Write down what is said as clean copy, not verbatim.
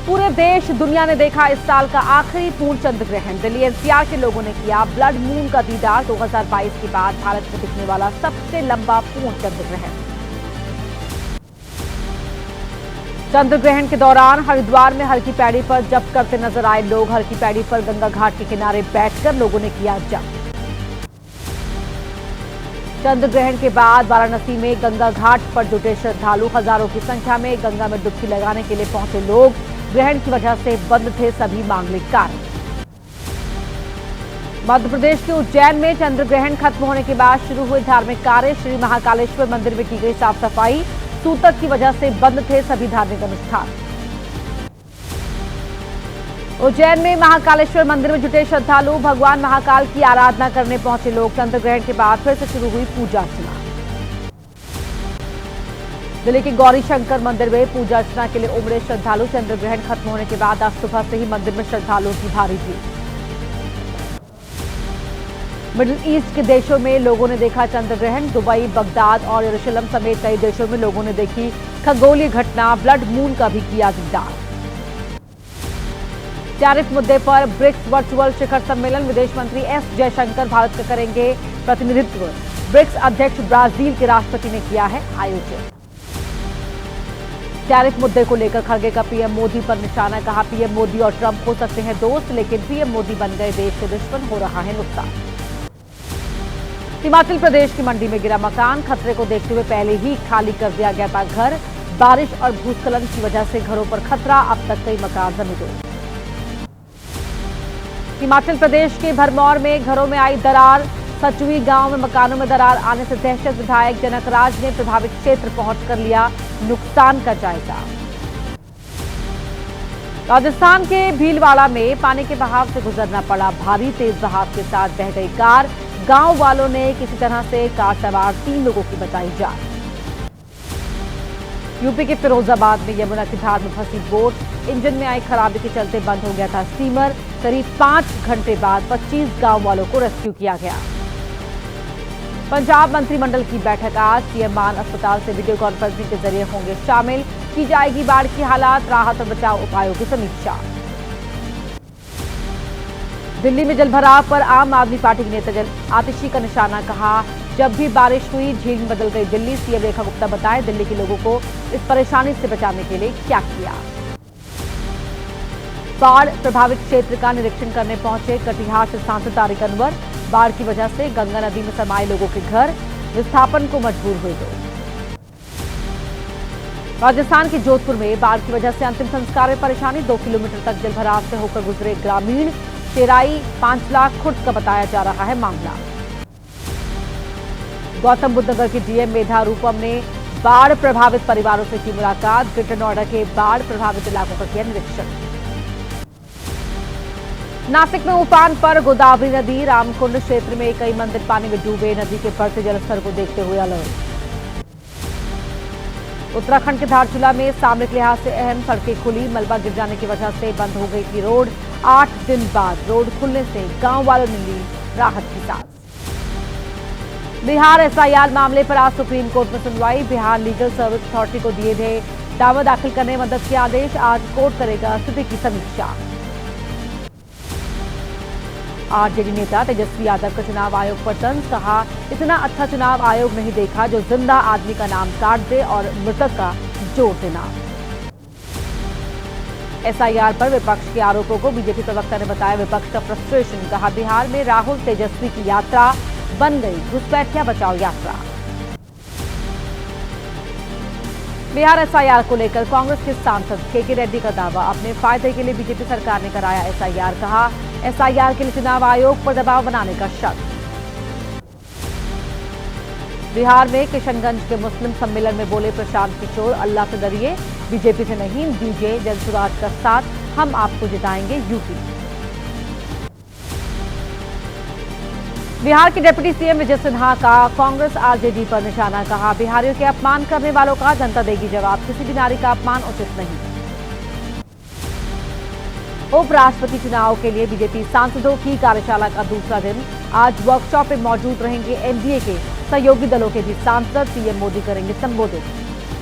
पूरे देश दुनिया ने देखा इस साल का आखिरी पूर्ण चंद्र ग्रहण। दिल्ली एनसीआर के लोगों ने किया ब्लड मून का दीदार। 2022 के बाद भारत में दिखने वाला सबसे लंबा पूर्ण चंद्र ग्रहण। चंद्र ग्रहण के दौरान हरिद्वार में हल्की पैड़ी पर जप करते नजर आए लोग। हल्की पैड़ी पर गंगा घाट के किनारे बैठकर लोगों ने किया जप। चंद्र ग्रहण के बाद वाराणसी में गंगा घाट पर जुटे श्रद्धालु। हजारों की संख्या में गंगा में डुबकी लगाने के लिए पहुंचे लोग। ग्रहण की वजह से बंद थे सभी मांगलिक कार्य। मध्य प्रदेश के उज्जैन में चंद्र ग्रहण खत्म होने के बाद शुरू हुए धार्मिक कार्य। श्री महाकालेश्वर मंदिर में की गई साफ सफाई। सूतक की वजह से बंद थे सभी धार्मिक अनुष्ठान। उज्जैन में महाकालेश्वर मंदिर में जुटे श्रद्धालु। भगवान महाकाल की आराधना करने पहुंचे लोग। चंद्र ग्रहण के बाद फिर से शुरू हुई पूजा अर्चना। दिल्ली के गौरी शंकर मंदिर में पूजा अर्चना के लिए उमड़े श्रद्धालु। चंद्र ग्रहण खत्म होने के बाद आज सुबह से ही मंदिर में श्रद्धालुओं की भारी भीड़। मिडिल ईस्ट के देशों में लोगों ने देखा चंद्र ग्रहण। दुबई, बगदाद और यरूशलेम समेत कई देशों में लोगों ने देखी खगोलीय घटना। ब्लड मून का भी किया दीदार। टैरिफ मुद्दे पर ब्रिक्स वर्चुअल शिखर सम्मेलन। विदेश मंत्री एस जयशंकर भारत का करेंगे प्रतिनिधित्व। ब्रिक्स अध्यक्ष ब्राजील के राष्ट्रपति ने किया है आयोजन। टैरिफ मुद्दे को लेकर खड़गे का पीएम मोदी पर निशाना। कहा पीएम मोदी और ट्रंप हो सकते हैं दोस्त, लेकिन पीएम मोदी बन गए देश के दुश्मन। हो रहा है नुकसान। हिमाचल प्रदेश की मंडी में गिरा मकान। खतरे को देखते हुए पहले ही खाली कर दिया गया था घर। बारिश और भूस्खलन की वजह से घरों पर खतरा। अब तक कई मकान जमींदोज। हिमाचल प्रदेश के भरमौर में घरों में आई दरार। सचुई गांव में मकानों में दरार आने से दहशत। विधायक जनक राज ने प्रभावित क्षेत्र पहुंचकर लिया नुकसान का जायजा। राजस्थान के भीलवाड़ा में पानी के बहाव से गुजरना पड़ा। भारी तेज बहाव के साथ बह गई कार। गांव वालों ने किसी तरह से कार सवार 3 लोगों की बचाई जान। यूपी के फिरोजाबाद में यमुना की धार में फंसी बोट। इंजन में आई खराबी के चलते बंद हो गया था स्टीमर। करीब 5 घंटे बाद 25 गांव वालों को रेस्क्यू किया गया। पंजाब मंत्रिमंडल की बैठक आज। सीएम मान अस्पताल से वीडियो कॉन्फ्रेंसिंग के जरिए होंगे शामिल। की जाएगी बाढ़ की हालात, राहत और बचाव उपायों की समीक्षा। दिल्ली में जलभराव पर आम आदमी पार्टी के नेता आतिशी का निशाना। कहा जब भी बारिश हुई झील में बदल गई दिल्ली। सीएम रेखा गुप्ता बताए दिल्ली के लोगों को इस परेशानी से बचाने के लिए क्या किया। बाढ़ प्रभावित क्षेत्र का निरीक्षण करने पहुंचे कटिहार से सांसद तारिक अनवर। बाढ़ की वजह से गंगा नदी में समाये लोगों के घर विस्थापन को मजबूर हुए लोग। राजस्थान के जोधपुर में बाढ़ की वजह से अंतिम संस्कार में परेशानी। 2 किलोमीटर तक जलभराव से होकर गुजरे ग्रामीण। तेराई 5 लाख खुर्द का बताया जा रहा है मामला। गौतम बुद्ध नगर के डीएम मेधा रूपम ने बाढ़ प्रभावित परिवारों से की मुलाकात। ग्रेटर नोएडा के बाढ़ प्रभावित इलाकों का किया निरीक्षण। नासिक में उफान पर गोदावरी नदी। रामकुंड क्षेत्र में कई मंदिर पानी में डूबे। नदी के बढ़ते जलस्तर को देखते हुए अलर्ट। उत्तराखंड के धारचूला में सामरिक लिहाज से अहम सड़कें खुली। मलबा गिर जाने की वजह से बंद हो गई थी रोड। 8 दिन बाद रोड खुलने से गांव वालों ने ली राहत की सांस। बिहार एसआईआर मामले पर आज सुप्रीम कोर्ट में सुनवाई। बिहार लीगल सर्विस अथॉरिटी को दिए थे दावा दाखिल करने मदद के आदेश। आज कोर्ट करेगा स्थिति की समीक्षा। आरजेडी नेता तेजस्वी यादव का चुनाव आयोग पर तंज। कहा इतना अच्छा चुनाव आयोग नहीं देखा जो जिंदा आदमी का नाम काट दे और मृतक का जोड़ देना। एसआईआर पर विपक्ष के आरोपों को बीजेपी प्रवक्ता ने बताया विपक्ष का फ्रस्ट्रेशन। कहा बिहार में राहुल तेजस्वी की यात्रा बन गई घुसपैठिया बचाओ यात्रा। बिहार एसआईआर को लेकर कांग्रेस के सांसद केके रेड्डी का दावा। अपने फायदे के लिए बीजेपी सरकार ने कराया एसआईआर। कहा एसआईआर के लिए चुनाव आयोग पर दबाव बनाने का शक। बिहार में किशनगंज के मुस्लिम सम्मेलन में बोले प्रशांत किशोर अल्लाह से डरिए, बीजेपी से नहीं, दीजिए जनसुराज का साथ, हम आपको जिताएंगे यूपी। बिहार के डिप्टी सीएम विजय सिन्हा का कांग्रेस आरजेडी पर निशाना। कहा बिहारियों के अपमान करने वालों का जनता देगी जवाब। किसी भी नारी का अपमान उचित नहीं। उपराष्ट्रपति चुनाव के लिए बीजेपी सांसदों की कार्यशाला का दूसरा दिन। आज वर्कशॉप में मौजूद रहेंगे एनडीए के सहयोगी दलों के भी सांसद। पीएम मोदी करेंगे संबोधित।